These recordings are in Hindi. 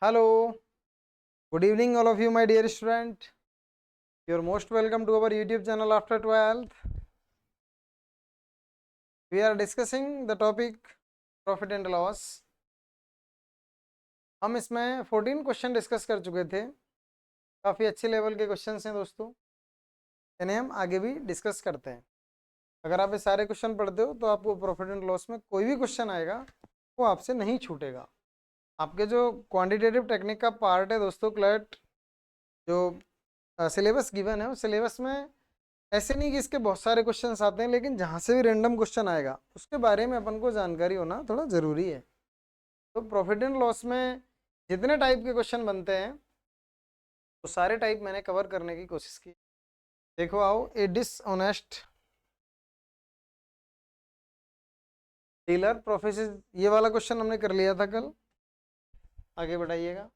Hello, good evening, all of you, my dear student. You're most welcome to our YouTube channel after 12th. We are discussing the topic profit and loss. हम इसमें 14 क्वेश्चन डिस्कस कर चुके थे. काफ़ी अच्छे लेवल के क्वेश्चन हैं दोस्तों. इन्हें हम आगे भी डिस्कस करते हैं. अगर आप ये सारे क्वेश्चन पढ़ते हो तो आपको प्रॉफिट एंड लॉस में कोई भी क्वेश्चन आएगा वो आपसे नहीं छूटेगा. आपके जो क्वांटिटेटिव टेक्निक का पार्ट है दोस्तों, क्लर्ट जो सिलेबस गिवन है उस सिलेबस में ऐसे नहीं कि इसके बहुत सारे क्वेश्चंस आते हैं, लेकिन जहाँ से भी रैंडम क्वेश्चन आएगा उसके बारे में अपन को जानकारी होना थोड़ा ज़रूरी है. तो प्रॉफिट एंड लॉस में जितने टाइप के क्वेश्चन बनते हैं वो सारे टाइप मैंने कवर करने की कोशिश की. देखो आओ, ए डिसऑनेस्ट डीलर प्रोफेसिस, ये वाला क्वेश्चन हमने कर लिया था कल. आगे बढ़ाइएगा.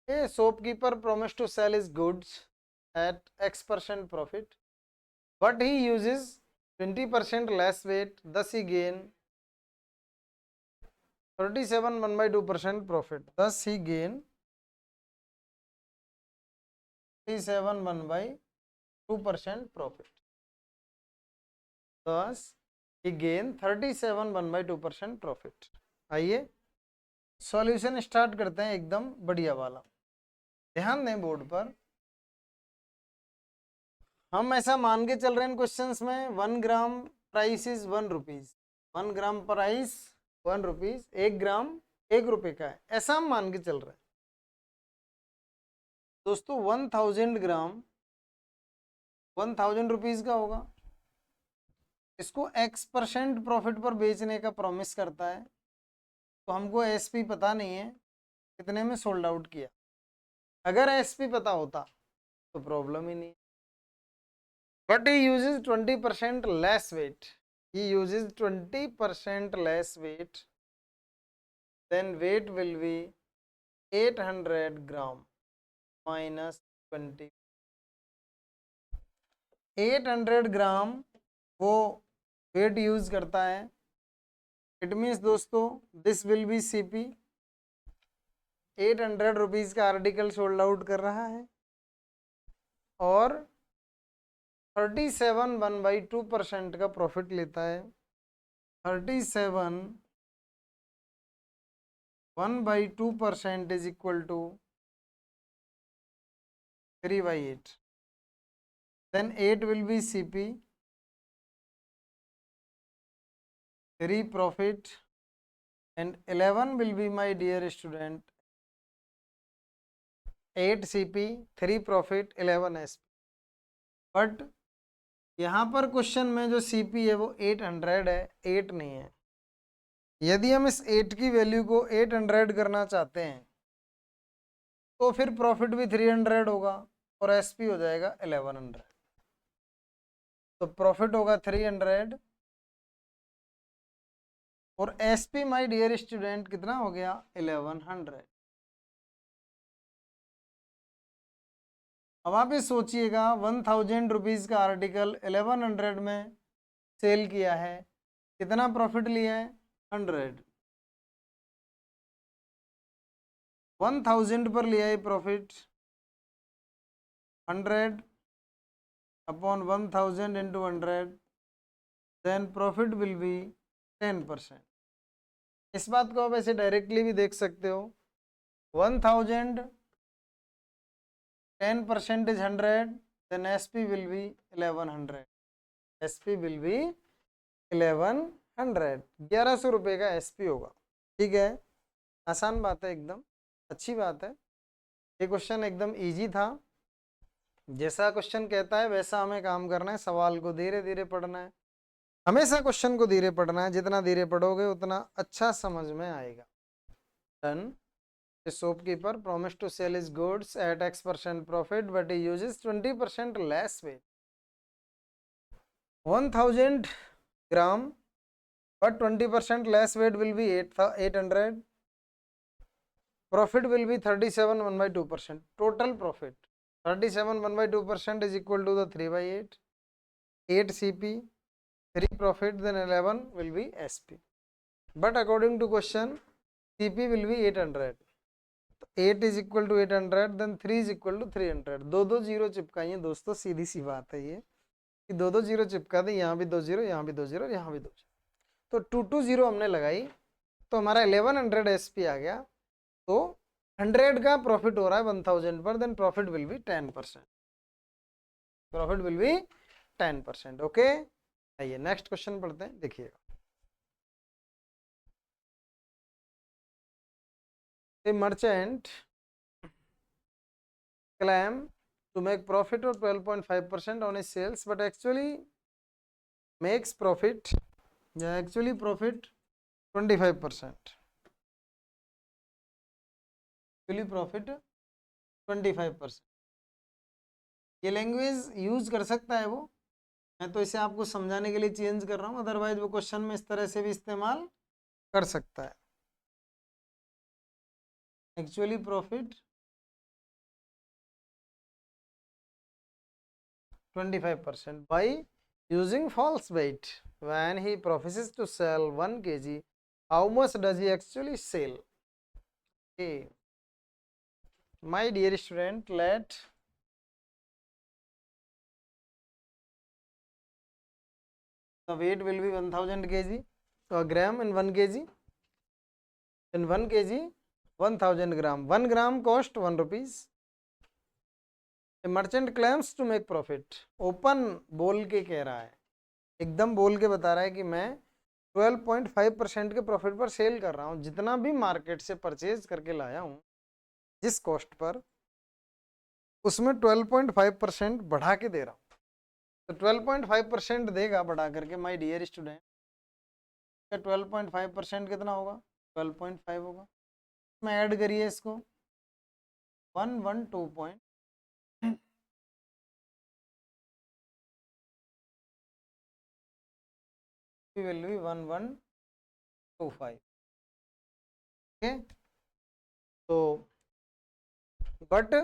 A shopkeeper promise to sell his goods at X% profit but he uses 20% less weight, thus he gain 37 1/2% profit. Thus he gain 37 1/2% profit. Thus he gain 37 1/2% profit. आइए सॉल्यूशन स्टार्ट करते हैं एकदम बढ़िया वाला. ध्यान दें बोर्ड पर. हम ऐसा मान के चल रहे हैं क्वेश्चंस में 1 ग्राम price is 1 rupees. 1 gram price 1 rupees, 1 ग्राम 1 रुपए का है, ऐसा हम मान के चल रहे हैं दोस्तों. 1000 ग्राम 1000 रुपीज का होगा. इसको X% प्रॉफिट पर बेचने का प्रॉमिस करता है. तो हमको एसपी पता नहीं है कितने में सोल्ड आउट किया. अगर एसपी पता होता तो प्रॉब्लम ही नहीं. But he uses 20% less weight. He uses 20% less weight. Then weight will be 800 gram minus 20. 800 ग्राम वो वेट यूज करता है. इट मीन्स दोस्तों this will be CP. 800 rupees का आर्टिकल सोल्ड आउट कर रहा है और 37 1/2% का प्रॉफिट लेता है. 37 1/2% is equal to 3/8. Then 8 will be CP, 3 profit, and 11 will be, my dear student, 8 CP, 3 profit, 11 SP. But यहाँ पर क्वेश्चन में जो CP है वो 800 है, 8 नहीं है. यदि हम इस 8 की वैल्यू को 800 करना चाहते हैं तो फिर प्रॉफिट भी 300 होगा और SP हो जाएगा 1100. तो प्रॉफिट होगा 300 और SP, माय डियर स्टूडेंट, कितना हो गया 1100. अब आप ये सोचिएगा 1000 रुपीज़ का आर्टिकल 1100 में सेल किया है, कितना प्रॉफिट लिया है 100. 1000 पर लिया है profit 100 upon 1000 into 100, then profit will be 10%. इस बात को आप ऐसे डायरेक्टली भी देख सकते हो. 1000 10% is 100, then SP will be 1100. SP will be 1100. 1100 रुपये का SP होगा. ठीक है, आसान बात है, एकदम अच्छी बात है. ये क्वेश्चन एकदम इजी था. जैसा क्वेश्चन कहता है वैसा हमें काम करना है. सवाल को धीरे धीरे पढ़ना है. हमेशा क्वेश्चन को धीरे पढ़ना है. जितना धीरे पढ़ोगे उतना अच्छा समझ में आएगा. Done. The shopkeeper promised to sell his goods at X% profit, but he uses 20% less weight. 1000 gram, but 20% less weight will be 800. Profit will be 37 1/2%. Total profit 37 1/2% is equal to the 3/8. 8 CP, 3 profit, then 11 will be SP. But according to question, CP will be 800. 8 is equal to 800, then 3 is equal to 300। दो दो जीरो चिपकाइए दोस्तों, सीधी सी बात है ये कि दो दो जीरो चिपका दे, यहाँ भी दो जीरो, यहाँ भी दो जीरो, यहाँ भी दो जीरो, तो 220 हमने लगाई तो हमारा 1100 एसपी आ गया। तो 100 का प्रॉफिट हो रहा है 1000 पर, then profit will be 10%, profit will be 10%। Okay, आइए नेक्स्ट क्वेश्चन पढ़ते हैं, देखिएगा। A merchant claim to make profit of 12.5% on his sales, but actually makes profit, yeah, actually profit 25%, actually profit 25%। ये लैंग्वेज यूज कर सकता है वो, मैं तो इसे आपको समझाने के लिए चेंज कर रहा हूँ, अदरवाइज वो क्वेश्चन में इस तरह से भी इस्तेमाल कर सकता है। Actually profit 25% by using false weight when he professes to sell 1 kg, how much does he actually sell? Okay, my dear student, let the weight will be 1000 kg, so a gram in 1 kg, in 1 kg 1000 gram, 1 gram cost 1 rupees। A merchant claims to make profit, open बोल के कह रहा है, एकदम बोल के बता रहा है कि मैं 12.5% के प्रॉफिट पर सेल कर रहा हूँ, जितना भी मार्केट से परचेज करके लाया हूँ जिस कॉस्ट पर, उसमें 12.5% बढ़ा के दे रहा हूँ। तो 12.5% देगा बढ़ा करके माय डियर स्टूडेंट, 12.5% कितना होगा? 12.5 होगा। में ऐड करिए इसको 112 वैल्यू 1125। ओके, तो बट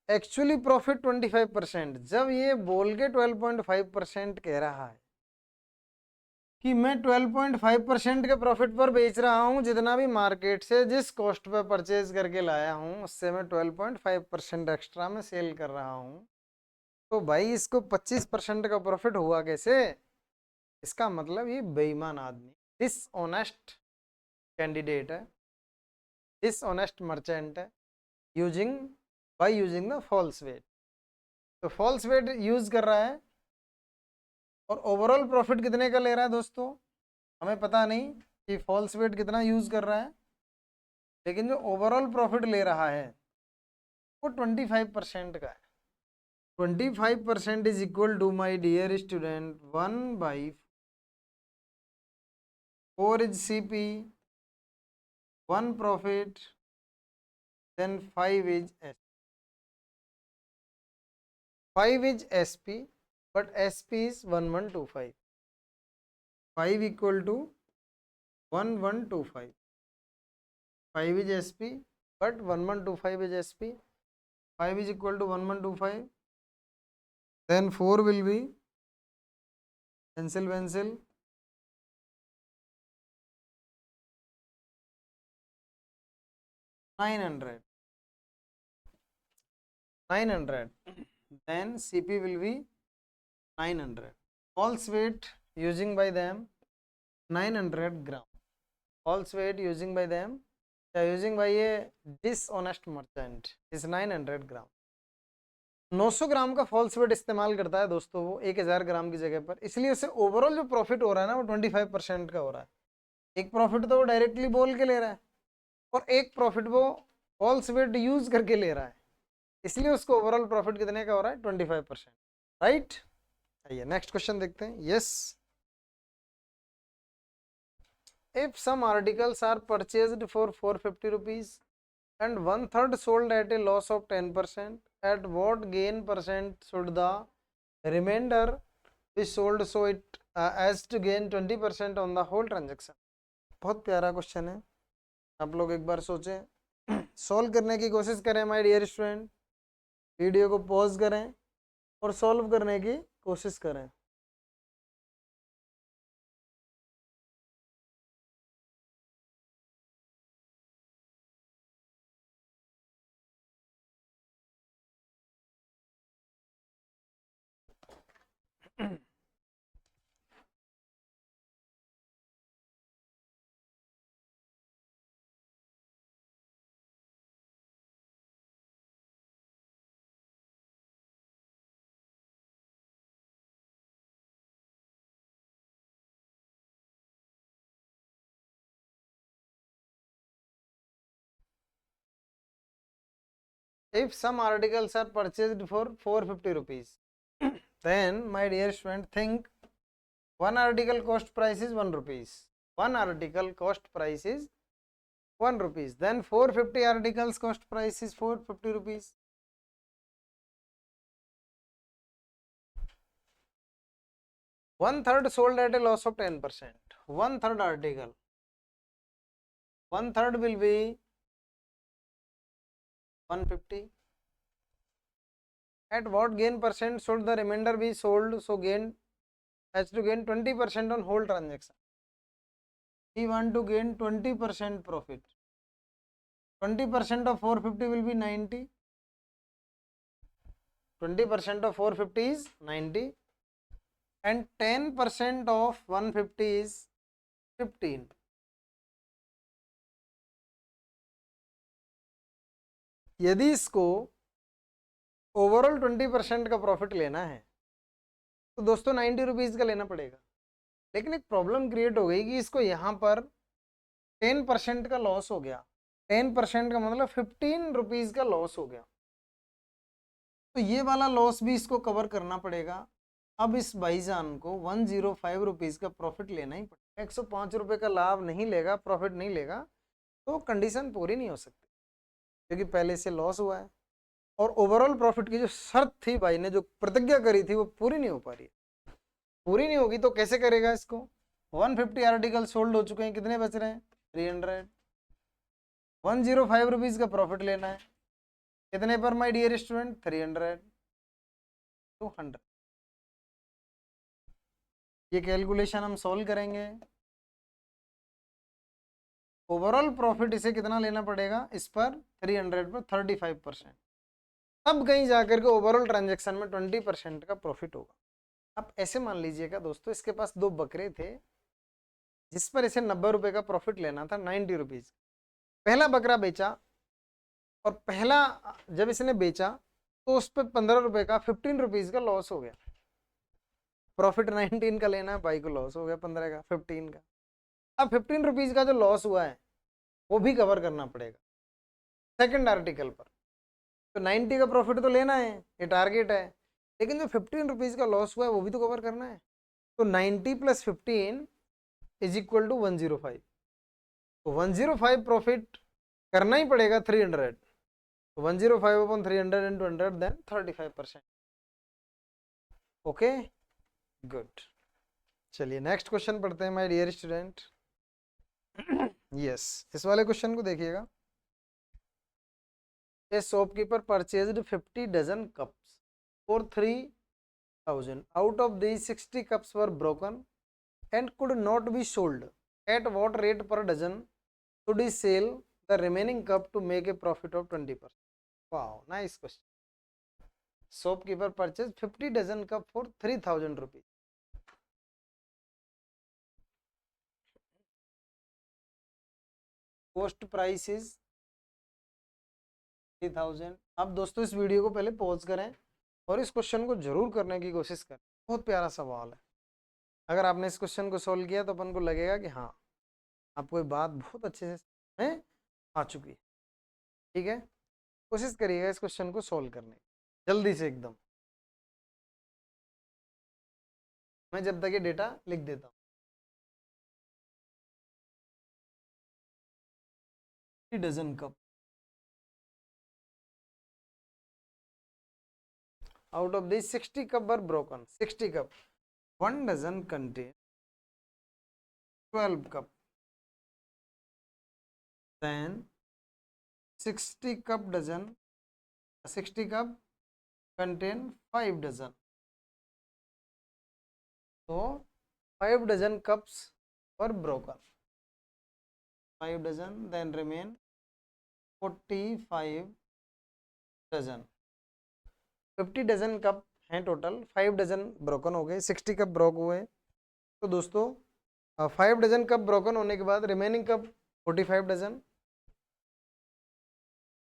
एक्चुअली प्रॉफिट 25%, जब ये बोल के 12.5% कह रहा है कि मैं 12.5% के प्रॉफिट पर बेच रहा हूं, जितना भी मार्केट से जिस कॉस्ट पर परचेज करके लाया हूं उससे मैं 12.5% एक्स्ट्रा में सेल कर रहा हूं, तो भाई इसको 25% का प्रॉफिट हुआ कैसे? इसका मतलब ये बेईमान आदमी, डिसऑनेस्ट कैंडिडेट है, डिसऑनेस्ट मर्चेंट है, using by using the false weight. तो फॉल्स वेट यूज कर रहा है और ओवरऑल प्रॉफिट कितने का ले रहा है दोस्तों, हमें पता नहीं कि फॉल्स वेट कितना यूज कर रहा है, लेकिन जो ओवरऑल प्रॉफिट ले रहा है वो 25% का है। 25% is equal to my dear student 1/4 is CP, 1 profit, then 5 is SP। 5 is SP, but SP is 1125, 5 equal to 1125, 5 is SP but 1125 is SP, 5 is equal to 1125, then 4 will be pencil 900, then CP will be 900, false weight using by them 900 gram, false weight using by them using by a dishonest merchant is 900 ग्राम। 900 ग्राम का फॉल्स वेट इस्तेमाल करता है दोस्तों वो 1000 ग्राम की जगह पर, इसलिए उससे ओवरऑल जो प्रॉफिट हो रहा है ना वो 25% का हो रहा है। एक प्रॉफिट तो वो डायरेक्टली बोल के ले रहा है और एक प्रॉफिट वो फॉल्स वेट यूज करके ले रहा है, इसलिए उसको ओवरऑल प्रॉफिट कितने का हो रहा है? 25%, राइट। आइए नेक्स्ट क्वेश्चन देखते हैं। Yes, if some articles are purchased for 450 rupees and 1/3 sold at a loss of 10%, at what gain percent should the remainder be sold so it as to gain 20% on the whole transaction? बहुत प्यारा क्वेश्चन है, आप लोग एक बार सोचें, सॉल्व करने की कोशिश करें माय डियर स्टूडेंट, वीडियो को पॉज करें और सॉल्व करने की कोशिश करें। If some articles are purchased for 450 rupees, then my dear student, think one article cost price is 1 rupees. One article cost price is 1 rupees. Then 450 articles cost price is 450 rupees. One third sold at a loss of 10%. One third article. One third will be 150. At what gain percent should the remainder be sold? So gain has to gain 20% on whole transaction. We want to gain 20% profit. 20% of 450 will be 90. 20% of 450 is 90. And 10% of 150 is 15. यदि इसको ओवरऑल 20% का प्रॉफिट लेना है तो दोस्तों 90 रुपीज़ का लेना पड़ेगा। लेकिन एक प्रॉब्लम क्रिएट हो गई कि इसको यहाँ पर 10% का लॉस हो गया। 10% का मतलब 15 रुपीज़ का लॉस हो गया, तो ये वाला लॉस भी इसको कवर करना पड़ेगा। अब इस भाईजान को 105 रुपीज़ का प्रॉफिट लेना ही पड़ेगा। 105 रुपये का लाभ नहीं लेगा, प्रॉफिट नहीं लेगा, तो कंडीशन पूरी नहीं हो सकती, क्योंकि पहले से लॉस हुआ है और ओवरऑल प्रॉफिट की जो शर्त थी भाई ने जो प्रतिज्ञा करी थी वो पूरी नहीं हो पा रही है। पूरी नहीं होगी तो कैसे करेगा इसको? 150 आर्टिकल सोल्ड हो चुके हैं, कितने बच रहे हैं? 300। 105 रुपीज़ का प्रॉफिट लेना है, कितने पर माय डियर स्टूडेंट? 300, 200। ये कैलकुलेशन हम सॉल्व करेंगे। ओवरऑल प्रॉफिट इसे कितना लेना पड़ेगा? इस पर 300 पर 35%, तब कहीं जाकर के ओवरऑल ट्रांजैक्शन में 20% का प्रॉफिट होगा। अब ऐसे मान लीजिएगा दोस्तों, इसके पास दो बकरे थे जिस पर इसे 90 रुपये का प्रॉफिट लेना था, 90 रुपीज़। पहला बकरा बेचा और पहला जब इसने बेचा तो उस पर 15 रुपये का 15 रुपीज़ का लॉस हो गया। प्रॉफिट 19 का लेना है, भाई को लॉस हो गया 15 का, 15 का। अब 15 रुपीज़ का जो लॉस हुआ है वो भी कवर करना पड़ेगा सेकंड आर्टिकल पर। तो 90 का प्रॉफिट तो लेना है, ये टारगेट है, लेकिन जो 15 रुपीज़ का लॉस हुआ है वो भी तो कवर करना है। तो 90 + 15 इज इक्वल टू 105। तो 105 प्रॉफिट करना ही पड़ेगा 300। तो 105 upon 300 into 100 then 35%। Okay, good. चलिए नेक्स्ट क्वेश्चन पढ़ते हैं माय डियर स्टूडेंट। यस, इस वाले क्वेश्चन को देखिएगा। A shopkeeper purchased 50 dozen cups for 3,000. Out of these 60 cups were broken and could not be sold. At what rate per dozen should he sell the remaining cup to make a profit of 20%? Wow, nice question. Shopkeeper purchased 50 dozen cup for 3,000 rupees. Cost price is 3,000। अब दोस्तों इस वीडियो को पहले पॉज करें और इस क्वेश्चन को जरूर करने की कोशिश करें। बहुत प्यारा सवाल है। अगर आपने इस क्वेश्चन को सोल्व किया तो अपन को लगेगा कि हाँ, आपको ये बात बहुत अच्छे से में आ चुकी है। ठीक है, कोशिश करिएगा इस क्वेश्चन को सोल्व करने की, जल्दी से एकदम। मैं जब तक ये डेटा लिख देता हूँ। Dozen cup, out of these 60 cup were broken. 60 cup, 1 dozen contain 12 cup, then 60 cup contain 5 dozen. So 5 dozen cups were broken, 5 dozen, then remain 45 dozen. 50 dozen cup हैं टोटल, 5 डजन ब्रोकन हो गए, 60 कप ब्रोक हुए। तो दोस्तों 5 डजन कप ब्रोकन होने के बाद remaining cup 45 dozen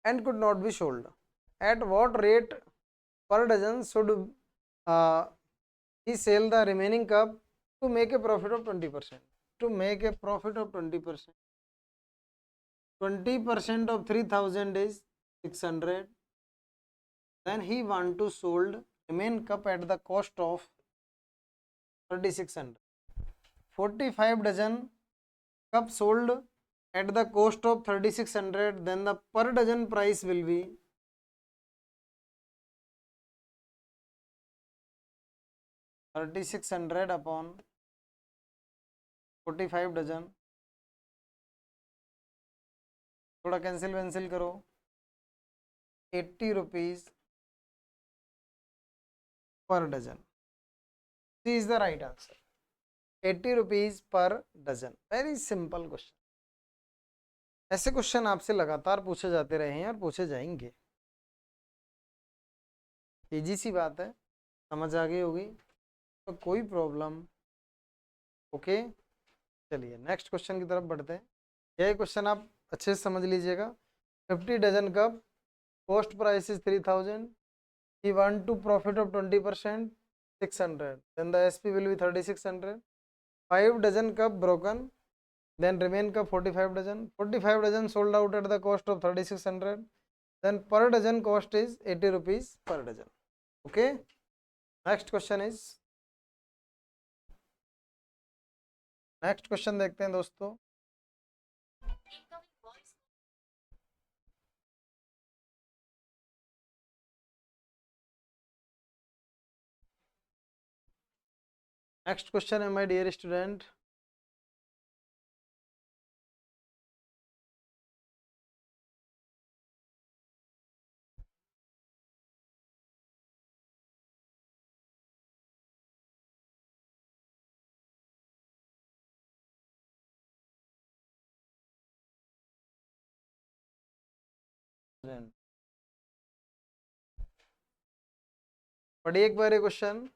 and could not be sold at what rate per dozen should he sell the remaining cup to make a profit of 20%? To make a profit of 20%, 20% of 3000 is 600. Then he want to sold remain cup at the cost of 3600. 45 dozen cup sold at the cost of 3600. Then the per dozen price will be 3600 upon 45 dozen, थोड़ा कैंसिल वैंसिल करो, 80 rupees per dozen. C is the right answer, 80 rupees per dozen. Very simple question. ऐसे क्वेश्चन आपसे लगातार पूछे जाते रहे हैं और पूछे जाएंगे। इजी सी बात है, समझ आ गई होगी तो कोई प्रॉब्लम। ओके, चलिए नेक्स्ट क्वेश्चन की तरफ बढ़ते हैं। यह क्वेश्चन आप अच्छे से समझ लीजिएगा। 50 dozen cup, cost price is 3000, he want to profit of 20%, 600, then the SP will be 3600. 5 dozen cup broken, then remain cup 45 dozen, 45 dozen sold out at the cost of 3600, then per dozen cost is 80 rupees per dozen. Okay, next question देखते हैं दोस्तों। नेक्स्ट क्वेश्चन है माय डियर स्टूडेंट, पढ़िए एक बार ये question.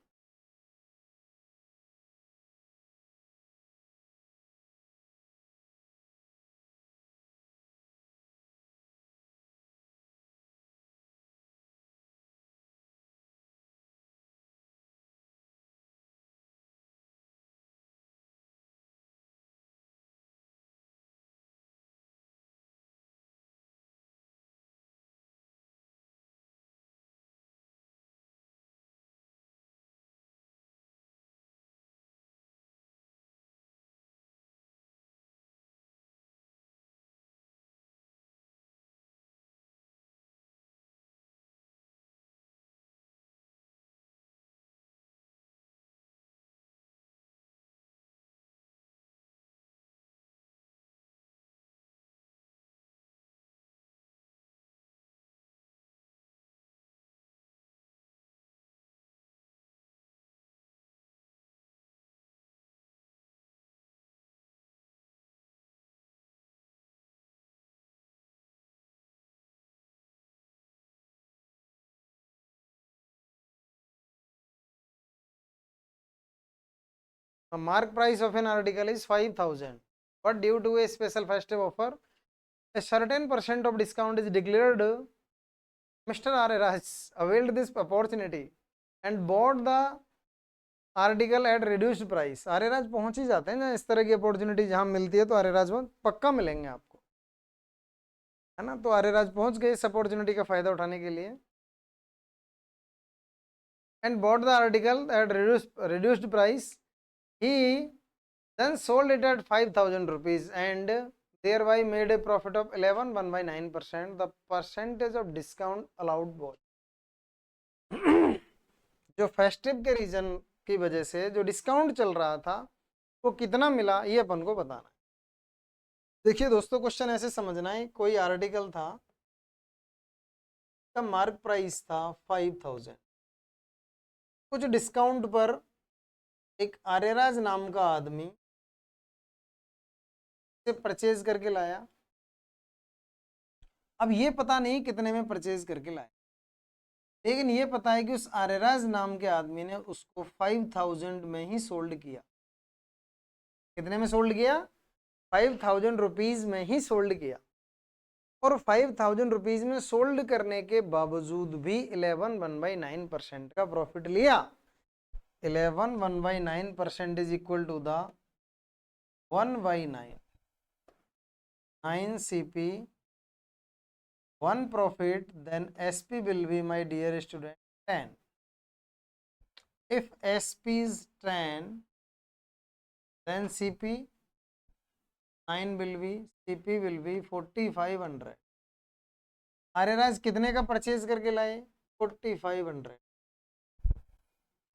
The mark price of an article is 5000, but due to a special festive offer, a certain percent of discount is declared. Mr. Ariraj availed this opportunity and bought the article at reduced price. आर्यराज पहुंच ही जाते हैं ना इस तरह की अपॉर्चुनिटी जहां मिलती है, तो आर्यराज में पक्का मिलेंगे आपको, है ना। तो आर्यराज पहुंच गए इस अपॉर्चुनिटी का फायदा उठाने के लिए। And bought the article at reduced price. He then sold it at 5000 rupees and thereby made a profit of 11.1/9%. The percentage of discount allowed was जो फेस्टिव के रीजन की वजह से जो डिस्काउंट चल रहा था वो कितना मिला, ये अपन को बताना है। देखिए दोस्तों, क्वेश्चन ऐसे समझना है, कोई आर्टिकल था, का मार्क प्राइस था 5000, कुछ डिस्काउंट पर एक आर्यराज नाम का आदमी से परचेज करके लाया। अब ये पता नहीं कितने में परचेज करके लाया, लेकिन ये पता है कि उस आरेराज नाम के आदमी ने उसको 5000 में ही सोल्ड किया। कितने में सोल्ड किया? 5000 रुपीज में ही सोल्ड किया। और 5000 रुपीज में सोल्ड करने के बावजूद भी 11 1/9% का प्रॉफिट लिया। 11 1/9% is equal to the 1/9 9 CP 1 profit, then SP will be, my dear student, 10. If SP is 10, then CP 9 will be, CP will be 4500। आर्यराज कितने का परचेज करके लाए? 4500।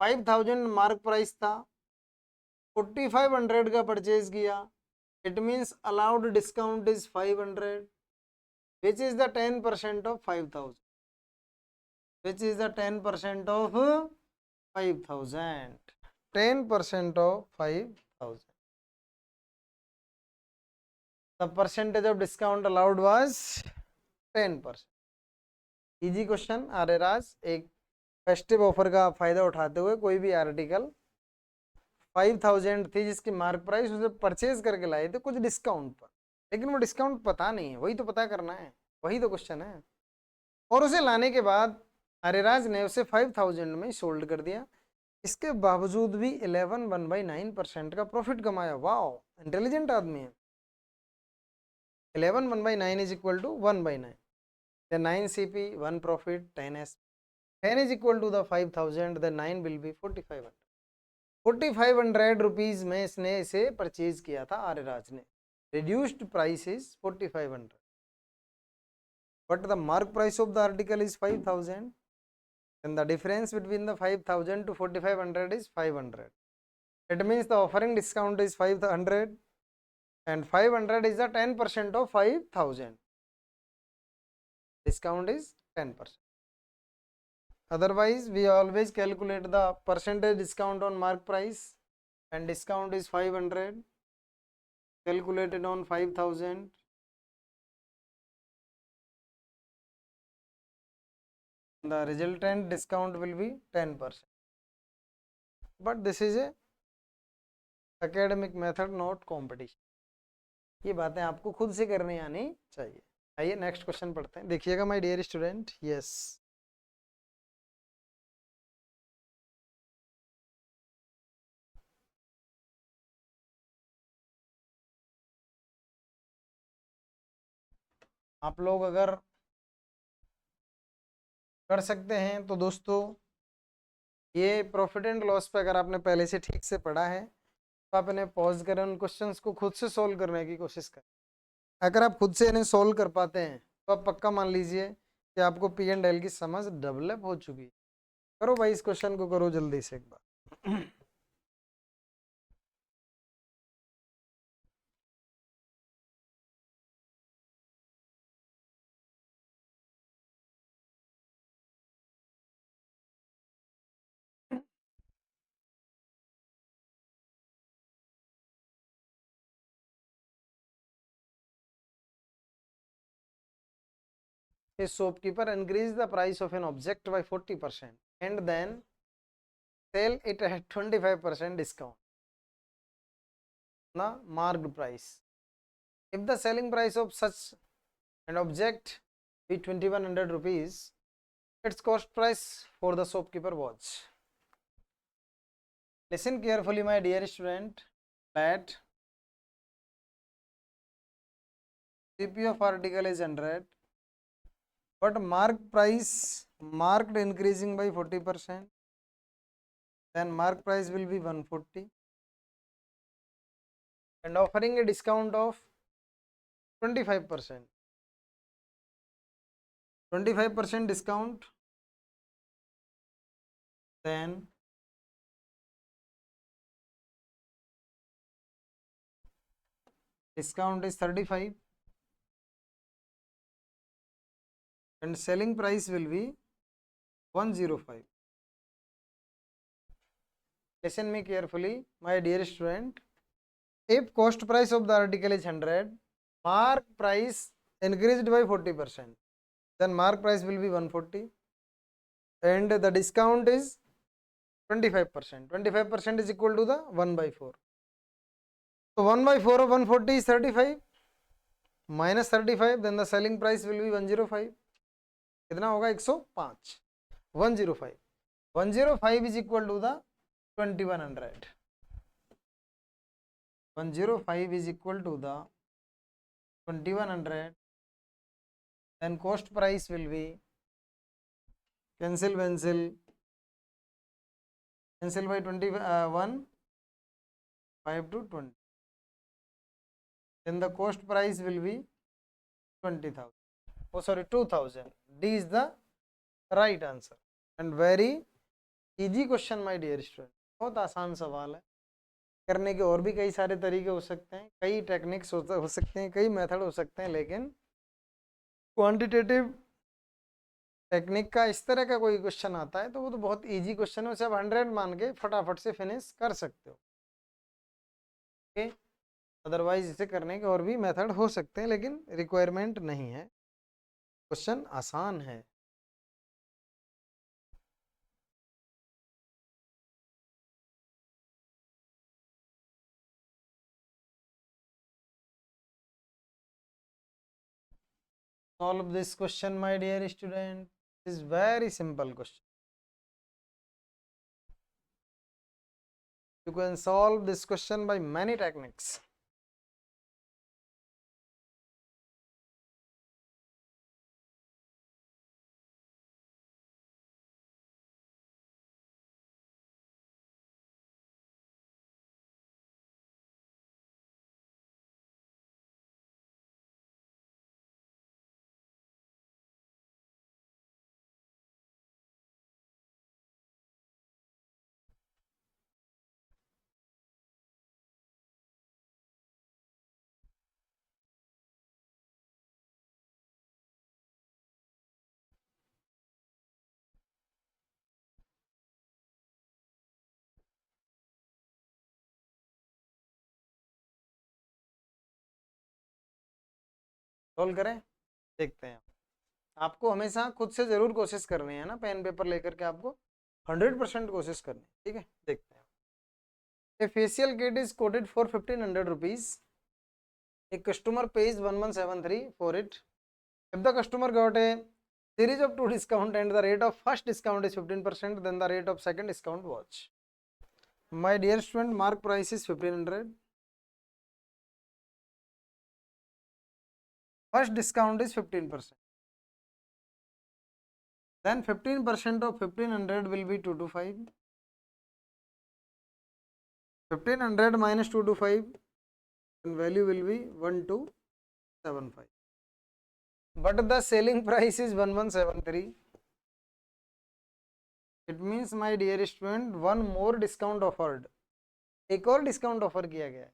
5000 मार्क प्राइस था, 4500 का परचेज किया। It means allowed discount is 500, which is the 10% of 5000, which is the 10% of 5000, 10% of 5000. The percentage of discount allowed was 10%. Easy question. Aryaraj एक फेस्टिव ऑफर का फायदा उठाते हुए कोई भी आर्टिकल 5000 थी जिसकी मार्क प्राइस, उसे परचेज करके लाए थे कुछ डिस्काउंट पर, लेकिन वो डिस्काउंट पता नहीं है, वही तो पता करना है, वही तो क्वेश्चन है। और उसे लाने के बाद आर्यराज ने उसे 5000 में सोल्ड कर दिया। इसके बावजूद भी 11 1/9% का प्रॉफिट कमाया। वाओ, इंटेलिजेंट आदमी है। 11 1/9 is equal to 1/9, 9 CP 1 profit 10 SP, 10 is equal to the 5000, the 9 will be 4500। 4500 rupees में इसने इसे परचेज किया था आर्यराज ने। Reduced price is 4500, but the mark price of the article is 5000, and the difference between the 5000 to 4500 is 500. It means the offering discount is 500, and 500 is the 10% of 5000. Discount is 10%. Otherwise, we always calculate the percentage discount on mark price, and discount is 500 calculated on 5000. The resultant discount will be 10%. But this is a academic method, not competition. ये बातें आपको खुद से करनी आनी चाहिए। आइए नेक्स्ट क्वेश्चन पढ़ते हैं। देखिएगा माय डियर स्टूडेंट। यस, आप लोग अगर कर सकते हैं तो दोस्तों, ये प्रॉफिट एंड लॉस पे अगर आपने पहले से ठीक से पढ़ा है तो आप इन्हें पॉज करें, उन क्वेश्चंस को खुद से सोल्व करने की कोशिश करें। अगर आप खुद से इन्हें सोल्व कर पाते हैं तो आप पक्का मान लीजिए कि आपको P&L की समझ डेवलप हो चुकी है। करो भाई, इस क्वेश्चन को करो जल्दी से एक बार। A shopkeeper increase the price of an object by 40% and then sell it at 25% discount the marked price. If the selling price of such an object be 2100 rupees, its cost price for the shopkeeper was. Listen carefully, my dear student, that CP of article is 100, but mark price marked increasing by 40%, then mark price will be 140, and offering a discount of 25%. 25% discount, then discount is 35 and selling price will be 105. Listen me carefully, my dear student. If cost price of the article is 100, mark price increased by 40%, then mark price will be 140, and the discount is 25%. 25% is equal to the 1/4. So 1/4 of 140 is 35 minus 35, then the selling price will be 105. कितना होगा? 105. 105. 105 is equal to the 2100. 105 is equal to the 2100. Then cost price will be cancel by 21 5 to 20. Then the cost price will be 20,000. Oh sorry, 2,000. D is the right answer and very easy question my dear student. बहुत आसान सवाल है, करने के और भी कई सारे तरीके हो सकते हैं, कई टेक्निक्स हो सकते हैं, कई मेथड हो सकते हैं, लेकिन क्वांटिटेटिव टेक्निक का इस तरह का कोई क्वेश्चन आता है तो वो तो बहुत इजी क्वेश्चन है, उसे आप 100 मान के फटाफट से फिनिश कर सकते हो. ओके, अदरवाइज इसे करने के और भी मेथड हो सकते हैं लेकिन रिक्वायरमेंट नहीं है, क्वेश्चन आसान है. Solve this question my dear student. This is very simple question. You can solve this question by many techniques. Solve करें, देखते हैं. आपको हमेशा खुद से जरूर कोशिश करनी है ना, पेन पेपर लेकर के आपको 100% कोशिश करनी है. ठीक है, देखते हैं. A facial kit is quoted for 1500 rupees. A customer pays 1173 for it. If the customer got a series of 2 discount and the rate of first discount is 15%, then the rate of second discount was. My dear student, mark price is 1500. First discount is 15%. Then 15% of 1500 will be 225. 1500 minus 225, and value will be 1275. But the selling price is 1173. It means my dear student, one more discount offered. एक और डिस्काउंट ऑफर किया गया है,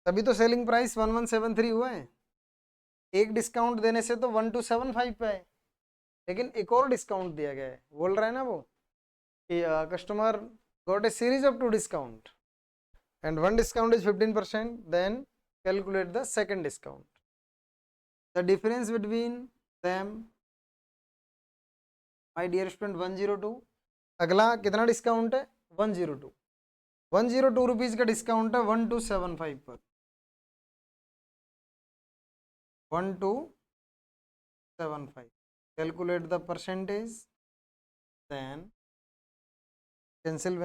तभी तो सेलिंग प्राइस 1173 हुआ है. एक डिस्काउंट देने से तो 1275 पे है, लेकिन एक और डिस्काउंट दिया गया है. बोल रहा है ना वो कि customer got a series of 2 discount and one discount is 15%, then calculate the second discount. The difference between them, my dear student, 102. अगला कितना डिस्काउंट है? 102. 102 रुपीज का डिस्काउंट है 1275 पर. 1275. Calculate the percentage, then cancel.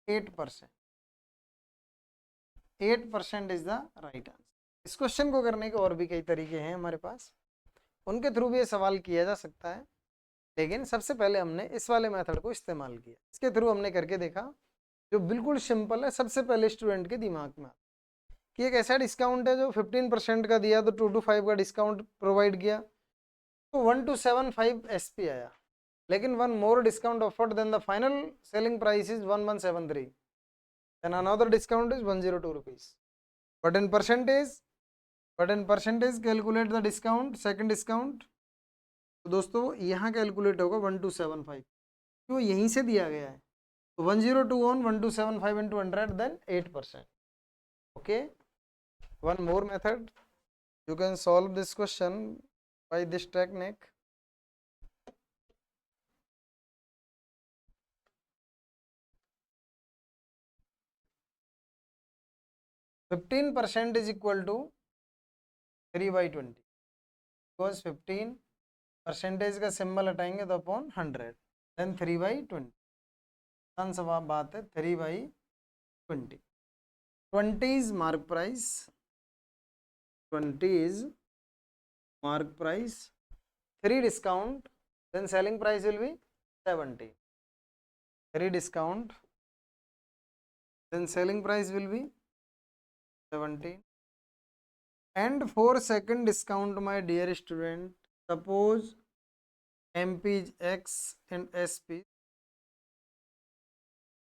8%. 8% is the right answer. इस क्वेश्चन को करने के और भी कई तरीके हैं हमारे पास, उनके थ्रू भी ये सवाल किया जा सकता है, लेकिन सबसे पहले हमने इस वाले मेथड को इस्तेमाल किया. इसके थ्रू हमने करके देखा, जो बिल्कुल सिंपल है, सबसे पहले स्टूडेंट के दिमाग में कि एक ऐसा डिस्काउंट है जो 15% का दिया तो 225 का डिस्काउंट प्रोवाइड किया तो 1275 SP आया, लेकिन one more discount offered, then the final selling price is 1173. Then another discount is 102 rupees. But in percentage calculate the discount, second discount. तो दोस्तों यहाँ कैलकुलेट होगा 1275, क्यों यहीं से दिया गया है. तो 102 on 1275 into 100, then 8%. Okay, one more method, you can solve this question by this technique. Fifteen % is equal to 3/20, because 15% का सिंबल हटाएंगे तो अपॉन 100, देन 3/20, आसान सा बात है, 3/20. 20 is mark price, 20 is mark price, 3 discount, then selling price will be 70. 3 discount, then selling price will be 70. And for second discount, my dear student, suppose MP is X and SP.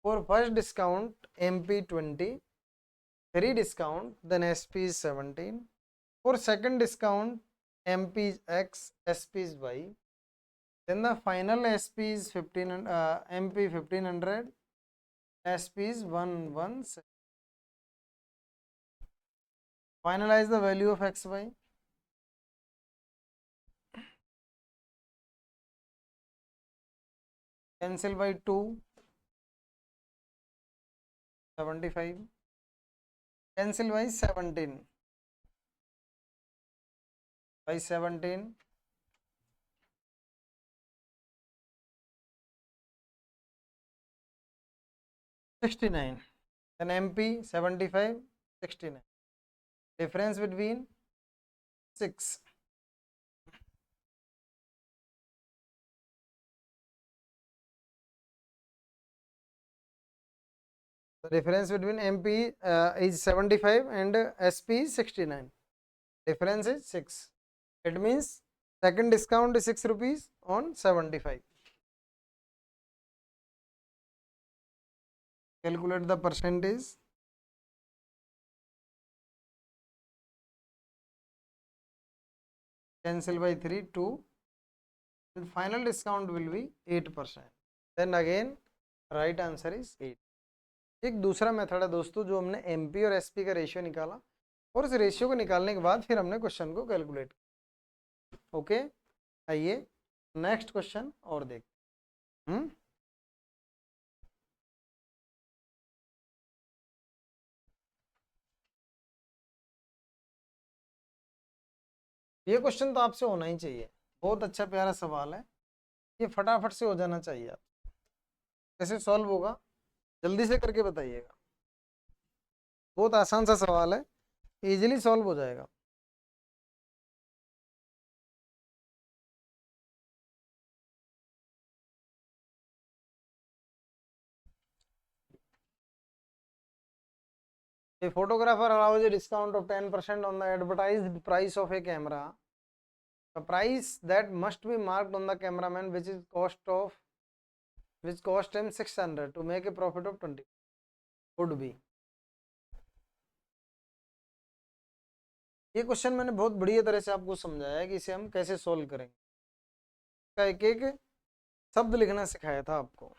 For first discount, MP 20, 3 discount, then SP is 17. For second discount, MP is X, SP is Y. Then the final SP is 15, MP 1500, SP is 117. Finalize the value of XY. Cancel by 2, 75. Cancel by 17. By 17. 69. Then MP 75, 69. Difference between 6. The difference between MP is 75 and SP is 69. Difference is 6. It means second discount is 6 rupees on 75. Calculate the percentage. Cancel by 3, 2. And final discount will be 8%. Then again right answer is 8. एक दूसरा मेथड है दोस्तों, जो हमने एमपी और एसपी का रेशियो निकाला, और इस रेशियो को निकालने के बाद फिर हमने क्वेश्चन को कैलकुलेट किया. ओके, आइए नेक्स्ट क्वेश्चन और देखते. ये क्वेश्चन तो आपसे होना ही चाहिए, बहुत अच्छा प्यारा सवाल है, ये फटाफट से हो जाना चाहिए. आप कैसे सॉल्व होगा जल्दी से करके बताइएगा, बहुत आसान सा सवाल है, इजीली सॉल्व हो जाएगा. A photographer allows a discount of 10% on the advertised price of a camera. The price that must be marked on the cameraman, which cost him 600 to make a profit of 20, would be. ये क्वेश्चन मैंने बहुत बढ़िया तरह से आपको समझाया है कि इसे हम कैसे सोल्व करेंगे. का एक एक शब्द लिखना सिखाया था आपको.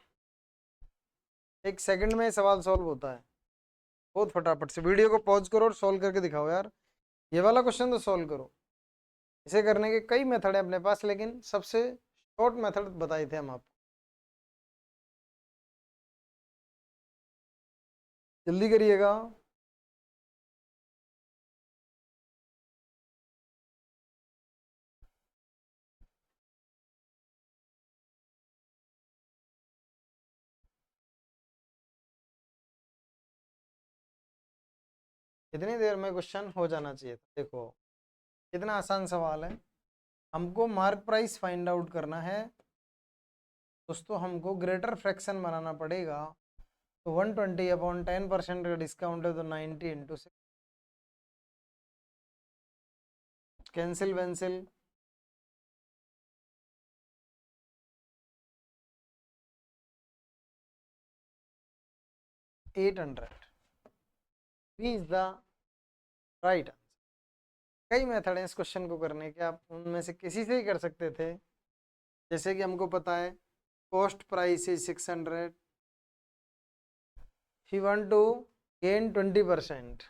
1 सेकंड में सवाल सॉल्व होता है बहुत फटाफट से. वीडियो को पॉज करो और सॉल्व करके दिखाओ यार. ये वाला क्वेश्चन तो सॉल्व करो. इसे करने के कई मेथड है अपने पास, लेकिन सबसे शॉर्ट मेथड बताए थे हम आपको. जल्दी करिएगा. कितनी देर में क्वेश्चन हो जाना चाहिए था. देखो कितना आसान सवाल है. हमको मार्क प्राइस फाइंड आउट करना है दोस्तों. हमको ग्रेटर फ्रैक्शन बनाना पड़ेगा. तो 120 अपॉन 10% का डिस्काउंट है तो 90 इंटू 6. कैंसिल वेंसिल. $800 इज द राइट आंसर. कई मेथड हैं इस क्वेश्चन को करने के, आप उनमें से किसी से ही कर सकते थे. जैसे कि हमको पता है cost price is 600. If you want to gain 20%,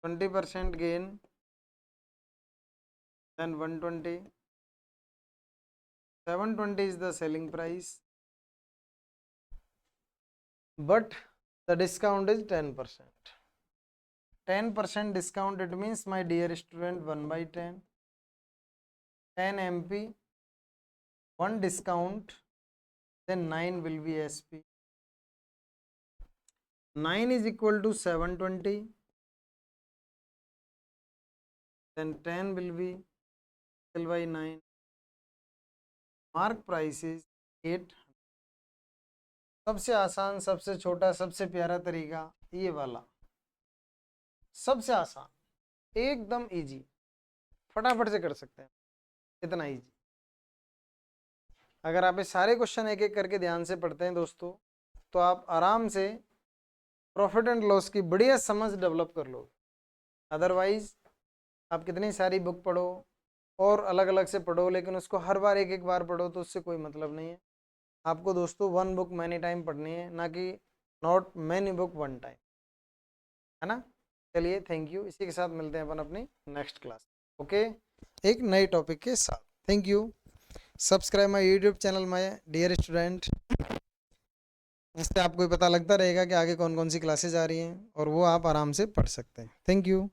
20% gain, then 120. 720 is the selling price, but the discount is 10%. 10% discount, it means, my dear student, 1/10. 10 MP, 1 discount, then 9 will be SP. 9 is equal to 720, then 10 will be L by 9. Mark price is 8। सबसे आसान, सबसे छोटा, सबसे प्यारा तरीका ये वाला, सबसे आसान, एकदम इजी, फटाफट से कर सकते हैं, इतना इजी। अगर आप ये सारे क्वेश्चन एक एक करके ध्यान से पढ़ते हैं दोस्तों, तो आप आराम से प्रॉफिट एंड लॉस की बढ़िया समझ डेवलप कर लो। अदरवाइज आप कितनी सारी बुक पढ़ो और अलग अलग से पढ़ो, लेकिन उसको हर बार एक एक बार पढ़ो तो उससे कोई मतलब नहीं है। आपको दोस्तों 1 बुक मैनी टाइम पढ़नी है, ना कि नॉट मैनी बुक 1 टाइम, है ना। चलिए, थैंक यू। इसी के साथ मिलते हैं अपन अपनी नेक्स्ट क्लास, ओके, एक नए टॉपिक के साथ। Thank you. Subscribe my YouTube channel my dear student. इससे आपको पता लगता रहेगा कि आगे कौन कौन सी क्लासेज आ रही हैं और वो आप आराम से पढ़ सकते हैं। Thank you.